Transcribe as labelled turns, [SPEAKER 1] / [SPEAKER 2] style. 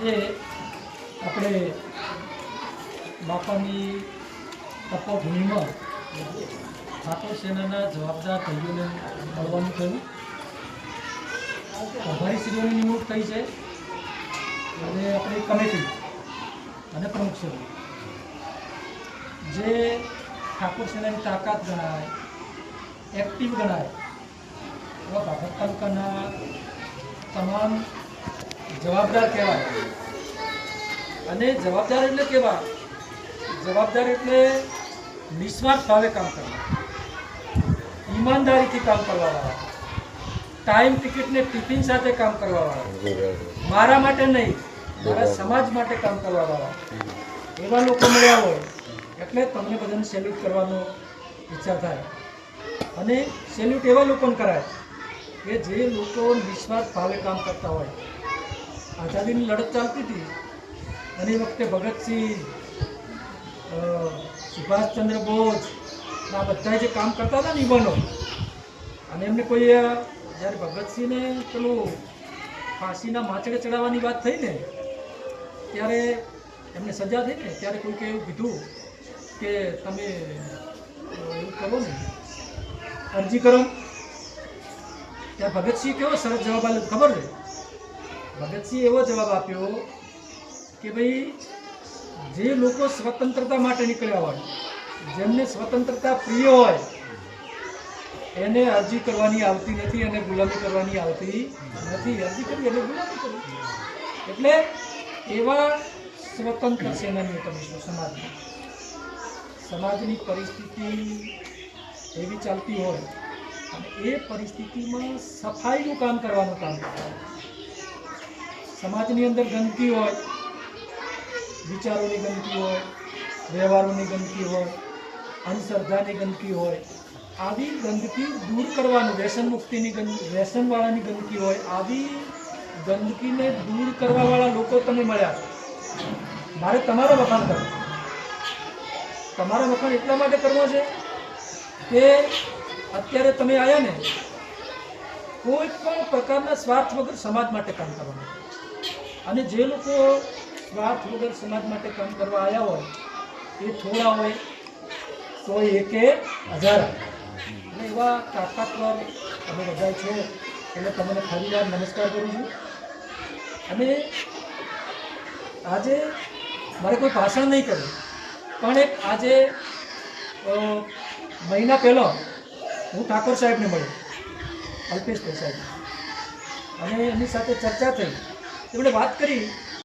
[SPEAKER 1] આજે આપણે બાપાની તપોભૂમિમાં ઠાકોર સેનાના જવાબદાર ભાઈઓને મળવાનું થયું. પ્રભારીશ્રીઓની નિમણૂક થઈ છે અને આપણી કમિટી અને પ્રમુખશ્રી જે ઠાકોર સેનાની તાકાત ગણાય, એક્ટિવ ગણાય એવા બાબર તાલુકાના તમામ જવાબદાર કહેવાય. અને જવાબદાર એટલે કેવા? જવાબદાર એટલે નિસ્વાર્થ ભાવે કામ કરવા, ઈમાનદારીથી કામ કરવાવાળા, ટાઈમ ટિકિટને ટિફિન સાથે કામ કરવાવાળા, મારા માટે નહીં મારા સમાજ માટે કામ કરવાવાળા એવા લોકો મળ્યા હોય એટલે તમને બધાને સેલ્યુટ કરવાનો ઈચ્છા થાય. અને સેલ્યુટ એવા લોકોને કરાય કે જે લોકો નિસ્વાર્થ ભાવે કામ કરતા હોય. આઝાદીની લડત ચાલતી હતી અને એ વખતે ભગતસિંહ, સુભાષચંદ્ર બોઝ આ બધા જે કામ કરતા હતા ને યુવાનો, અને એમને કોઈ જ્યારે ભગતસિંહને પેલું ફાંસીના માચડે ચડાવવાની વાત થઈ ને ત્યારે એમને સજા થઈ ને ત્યારે કોઈકે એવું કીધું કે તમે એવું કરો ને, અરજી કરો. ત્યારે ભગતસિંહ કેવો સરસ જવાબ આપ્યો ખબર છે? ભગતસિંહ એવો જવાબ આપ્યો કે ભાઈ જે લોકો સ્વતંત્રતા માટે નીકળ્યા હોય, જેમને સ્વતંત્રતા પ્રિય હોય એને અરજી કરવાની આવતી નથી અને ગુલામી કરવાની આવતી નથી. અરજી કરવી એટલે ગુલામી કરવી. એટલે એવા સ્વતંત્ર સેનાનીઓ તમે સમાજની પરિસ્થિતિ એવી ચાલતી હોય અને એ પરિસ્થિતિમાં સફાઈનું કામ કરવાનું કામ કરતા હોય. સમાજની અંદર ગંદકી હોય, વિચારોની ગંદકી હોય, વ્યવહારોની ગંદકી હોય, અંધશ્રદ્ધાની ગંદકી હોય, આવી ગંદકી દૂર કરવાનું, વ્યસન મુક્તિની વ્યસનવાળાની ગંદકી હોય, આવી ગંદકીને દૂર કરવાવાળા લોકો તમે મળ્યા છો. મારે તમારા વખાણ કરવું. તમારા વખાણ એટલા માટે કરવો છે કે અત્યારે તમે આવ્યા ને કોઈ પણ પ્રકારના સ્વાર્થ વગર સમાજ માટે કામ કરવાનું. અને જે લોકો સ્વાર્થ વગર સમાજ માટે કામ કરવા આવ્યા હોય એ થોડા હોય તો એકે હજાર. અને એવા તાકાતવાર તમે બધા છો એટલે તમને ફરીવાર નમસ્કાર કરું છું. અને આજે મારે કોઈ ભાષણ નહીં કરવું, પણ એક આજે મહિના પહેલાં હું ઠાકોર સાહેબને મળ્યો, અલ્પેશભાઈ સાહેબ, અને એમની સાથે ચર્ચા થઈ. એમણે વાત કરી